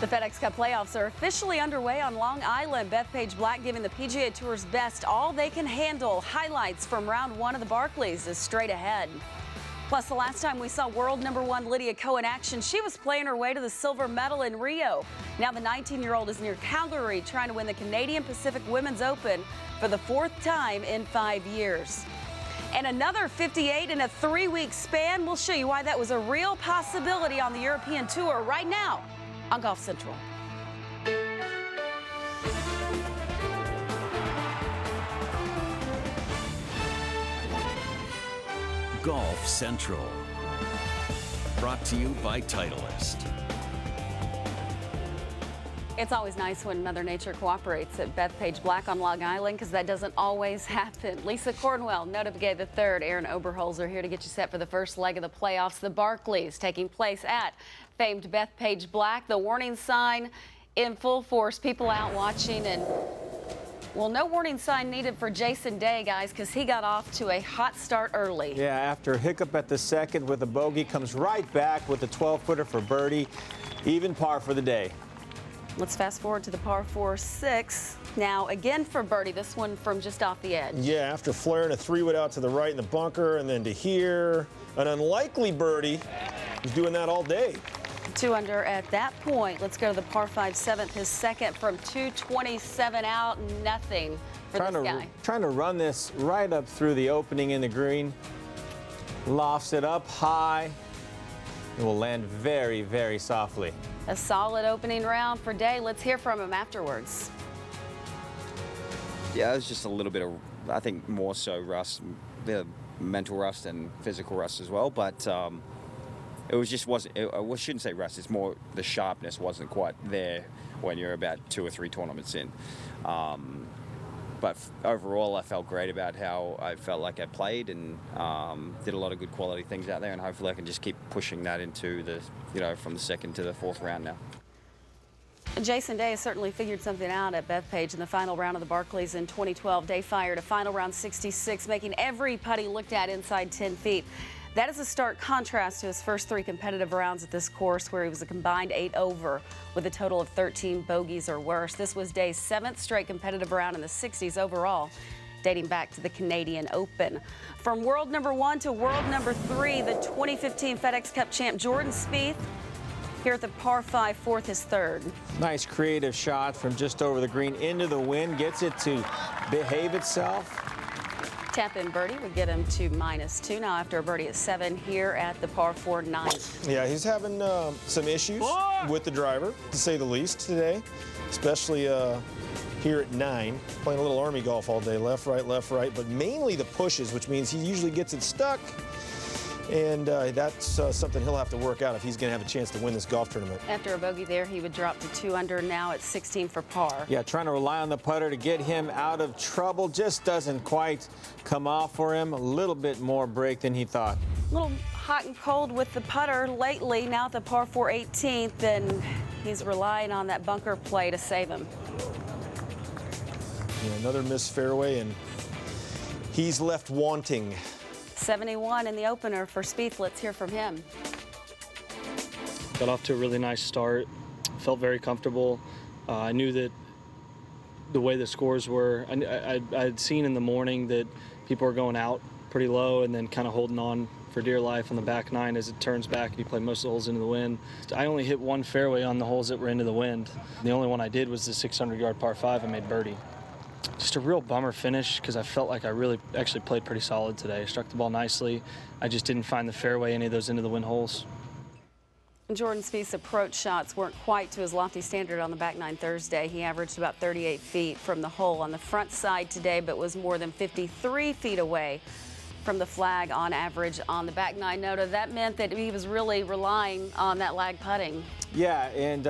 The FedEx Cup playoffs are officially underway on Long Island. Bethpage Black giving the PGA Tour's best all they can handle. Highlights from round one of the Barclays is straight ahead. Plus, the last time we saw world #1 Lydia Ko in action, she was playing her way to the silver medal in Rio. Now the 19-year-old is near Calgary trying to win the Canadian Pacific Women's Open for the 4th time in 5 years. And another 58 in a 3-week span. We'll show you why that was a real possibility on the European Tour right now on Golf Central. Golf Central. Brought to you by Titleist. It's always nice when Mother Nature cooperates at Bethpage Black on Long Island, because that doesn't always happen. Lisa Cornwell, Nota Begay III, Aaron Oberholzer here to get you set for the first leg of the playoffs. The Barclays taking place at famed Bethpage Black. The warning sign in full force. People out watching, and well, no warning sign needed for Jason Day, guys, because he got off to a hot start early. Yeah, after a hiccup at the second with a bogey, comes right back with a 12-footer for birdie. Even par for the day. Let's fast forward to the par 4-6. Now, again for birdie, this one from just off the edge. Yeah, after flaring a 3-wood out to the right in the bunker and then to here, an unlikely birdie. He's doing that all day. 2 under at that point. Let's go to the par 5 7th, his second from 227 out. Nothing for this guy. Trying to run this right up through the opening in the green. Lofts it up high. It will land very, very softly. A solid opening round for Day. Let's hear from him afterwards. Yeah, it was just a little bit of, I think, more so rust, a bit of mental rust and physical rust as well. But it was just wasn't. I shouldn't say rust. It's more the sharpness wasn't quite there when you're about 2 or 3 tournaments in. But overall, I felt great about how I felt like I played and did a lot of good quality things out there, and hopefully I can just keep pushing that into the, from the 2nd to the 4th round now. Jason Day has certainly figured something out at Bethpage in the final round of the Barclays in 2012. Day fired a final round 66, making every putt he looked at inside 10 feet. That is a stark contrast to his first 3 competitive rounds at this course, where he was a combined 8 over with a total of 13 bogeys or worse. This was Day's 7th straight competitive round in the 60s overall, dating back to the Canadian Open. From world #1 to world #3, the 2015 FedEx Cup champ Jordan Spieth here at the par 5 4th, his 3rd. Nice creative shot from just over the green into the wind. Gets it to behave itself. Tap in birdie would get him to -2 now after a birdie at 7 here at the par 4 9th. Yeah, he's having some issues with the driver, to say the least, today, especially here at 9. Playing a little Army golf all day, left, right, but mainly the pushes, which means he usually gets it stuck. And that's something he'll have to work out if he's going to have a chance to win this golf tournament. After a bogey there, he would drop to 2 under, now at 16 for par. Yeah, trying to rely on the putter to get him out of trouble. Just doesn't quite come off for him. A little bit more break than he thought. A little hot and cold with the putter lately. Now at the par 4 18th, and he's relying on that bunker play to save him. Yeah, another missed fairway, and he's left wanting. 71 in the opener for Spieth. Let's hear from him. Got off to a really nice start. Felt very comfortable. I knew that the way the scores were, I had seen in the morning that people were going out pretty low and then kind of holding on for dear life on the back 9 as it turns back and you play most of the holes into the wind. I only hit 1 fairway on the holes that were into the wind. The only one I did was the 600-yard par 5 and made birdie. Just a real bummer finish, because I felt like I really actually played pretty solid today. I struck the ball nicely. I just didn't find the fairway any of those into the wind holes. Jordan Spieth's approach shots weren't quite to his lofty standard on the back 9 Thursday. He averaged about 38 feet from the hole on the front side today, but was more than 53 feet away from the flag on average on the back 9. Nota, that meant that he was really relying on that lag putting. Yeah, and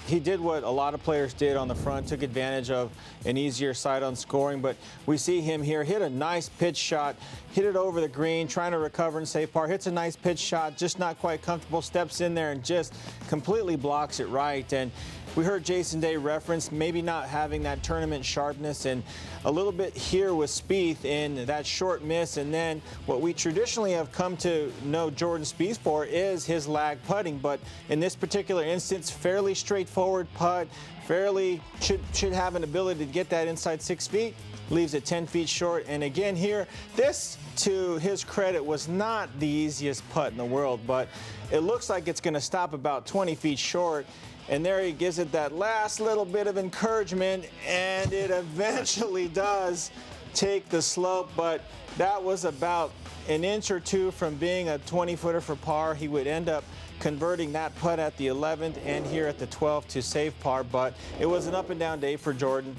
he did what a lot of players did on the front, took advantage of an easier side on scoring, but we see him here hit a nice pitch shot, hit it over the green, trying to recover and save par, hits a nice pitch shot, just not quite comfortable, steps in there and just completely blocks it right. And we heard Jason Day reference maybe not having that tournament sharpness, and a little bit here with Spieth in that short miss. And then what we traditionally have come to know Jordan Spieth for is his lag putting. But in this particular instance, fairly straightforward putt, fairly should have an ability to get that inside 6 feet. Leaves it 10 feet short. And again here, this, to his credit, was not the easiest putt in the world, but it looks like it's going to stop about 20 feet short. And there he gives it that last little bit of encouragement, and it eventually does take the slope, but that was about an inch or two from being a 20-footer for par. He would end up converting that putt at the 11th and here at the 12th to save par, but it was an up-and-down day for Jordan,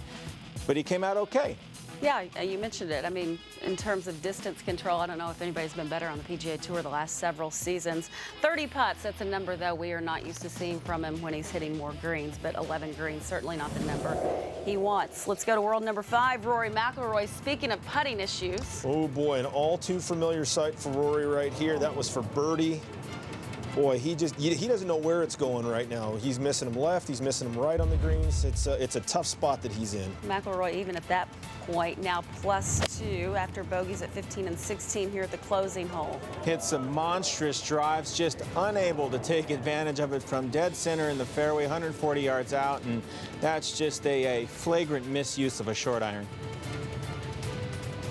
but he came out okay. Yeah, you mentioned it. I mean, in terms of distance control, I don't know if anybody's been better on the PGA Tour the last several seasons. 30 putts, that's a number, though, we are not used to seeing from him when he's hitting more greens, but 11 greens, certainly not the number he wants. Let's go to world number 5, Rory McIlroy. Speaking of putting issues. Oh, boy, an all too familiar sight for Rory right here. That was for birdie. Boy, he doesn't know where it's going right now. He's missing him left, he's missing him right on the greens. It's a tough spot that he's in. McIlroy, even at that point, now +2 after bogeys at 15 and 16 here at the closing hole. Hit some monstrous drives, just unable to take advantage of it from dead center in the fairway, 140 yards out, and that's just a flagrant misuse of a short iron.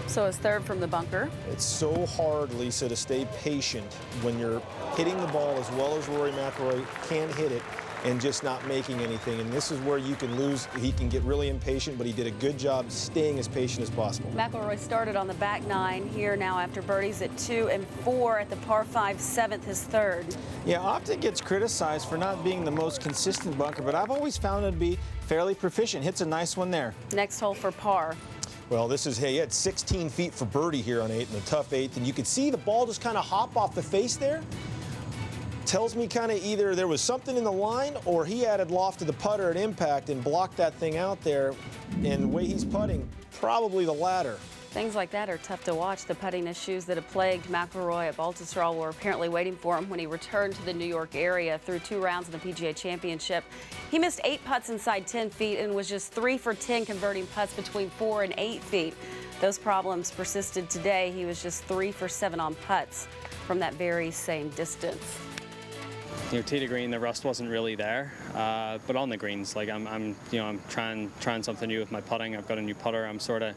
So his third from the bunker. It's so hard, Lisa, to stay patient when you're hitting the ball as well as Rory McIlroy can hit it and just not making anything. And this is where you can lose. He can get really impatient, but he did a good job staying as patient as possible. McIlroy started on the back 9 here now after birdies at 2 and 4 at the par 5 7th, his third. Yeah, Optic gets criticized for not being the most consistent bunker, but I've always found him to be fairly proficient. Hits a nice one there. Next hole for par. Well, this is, hey, he had 16 feet for birdie here on 8 in a tough 8th, and you could see the ball just kind of hop off the face there. Tells me kind of either there was something in the line or he added loft to the putter at impact and blocked that thing out there. And the way he's putting, probably the latter. Things like that are tough to watch. The putting issues that have plagued McIlroy at Baltusrol were apparently waiting for him when he returned to the New York area through 2 rounds of the PGA Championship. He missed 8 putts inside 10 feet and was just 3 for 10 converting putts between 4 and 8 feet. Those problems persisted today. He was just 3 for 7 on putts from that very same distance. You know, tee to green, the rust wasn't really there, but on the greens, like I'm trying something new with my putting. I've got a new putter. I'm sort of,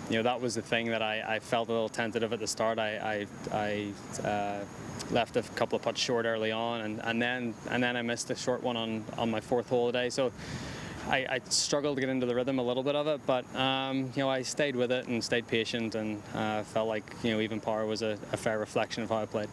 you know, that was the thing that I felt a little tentative at the start. I left a couple of putts short early on, and then I missed a short one on my 4th hole today. So I struggled to get into the rhythm a little bit of it, but you know, I stayed with it and stayed patient, and felt like, you know, even par was a fair reflection of how I played.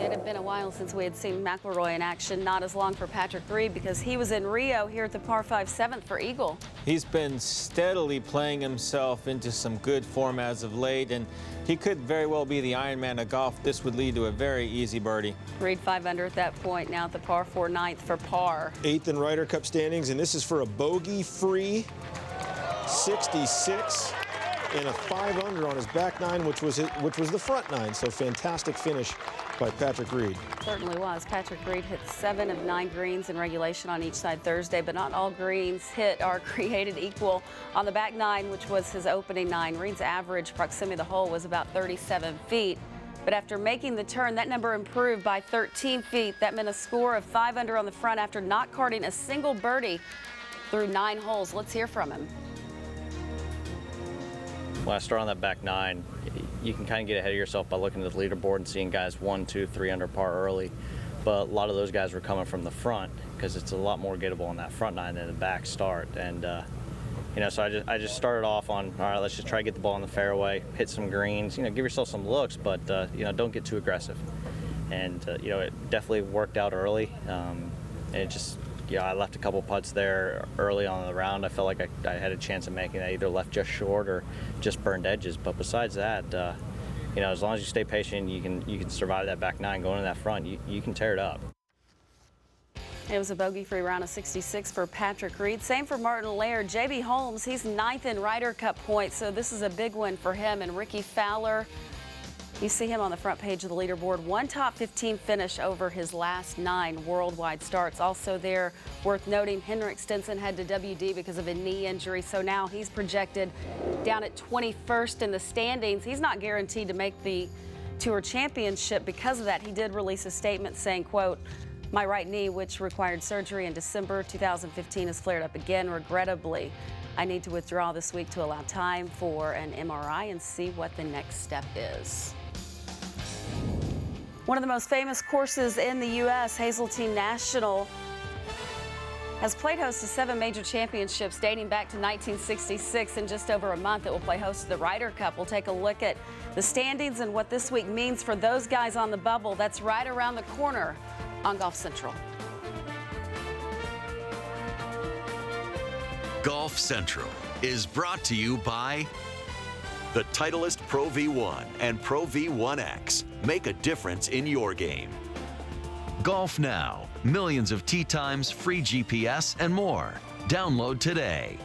It had been a while since we had seen McIlroy in action. Not as long for Patrick Reed because he was in Rio here at the par 5 7th for Eagle. He's been steadily playing himself into some good form as of late, and he could very well be the Iron Man of golf. This would lead to a very easy birdie. Reed 5 under at that point, now at the par 4 9th for par. 8th in Ryder Cup standings, and this is for a bogey-free 66 and a 5 under on his back 9, which was the front 9. So fantastic finish by Patrick Reed. Certainly was. Patrick Reed hit 7 of 9 greens in regulation on each side Thursday, but not all greens hit are created equal. On the back 9, which was his opening 9, Reed's average proximity to the hole was about 37 feet. But after making the turn, that number improved by 13 feet. That meant a score of 5 under on the front after not carding a single birdie through 9 holes. Let's hear from him. When I start on that back 9, you can kind of get ahead of yourself by looking at the leaderboard and seeing guys 1, 2, 3 under par early. But a lot of those guys were coming from the front because it's a lot more gettable on that front 9 than the back start. And you know, so I just started off on, all right, let's just try to get the ball in the fairway, hit some greens, you know, give yourself some looks, but you know, don't get too aggressive. And you know, it definitely worked out early. And it just, yeah, I left a couple putts there early on in the round. I felt like I had a chance of making that, either left just short or just burned edges. But besides that, you know, as long as you stay patient, you can survive that back 9 going in that front. You can tear it up. It was a bogey-free round of 66 for Patrick Reed. Same for Martin Laird. J.B. Holmes, he's 9th in Ryder Cup points, so this is a big win for him. And Ricky Fowler, You see him on the front page of the leaderboard. One top 15 finish over his last 9 worldwide starts. Also there, worth noting, Henrik Stenson had to WD because of a knee injury, so now he's projected down at 21st in the standings. He's not guaranteed to make the Tour Championship because of that. He did release a statement saying, quote, "My right knee, which required surgery in December 2015, has flared up again, regrettably. I need to withdraw this week to allow time for an MRI and see what the next step is." One of the most famous courses in the U.S., Hazeltine National, has played host to 7 major championships dating back to 1966. In just over a month, it will play host to the Ryder Cup. We'll take a look at the standings and what this week means for those guys on the bubble. That's right around the corner on Golf Central. Golf Central is brought to you by the Titleist Pro V1 and Pro V1X. Make a difference in your game. Golf Now, millions of tee times, free GPS, and more. Download today.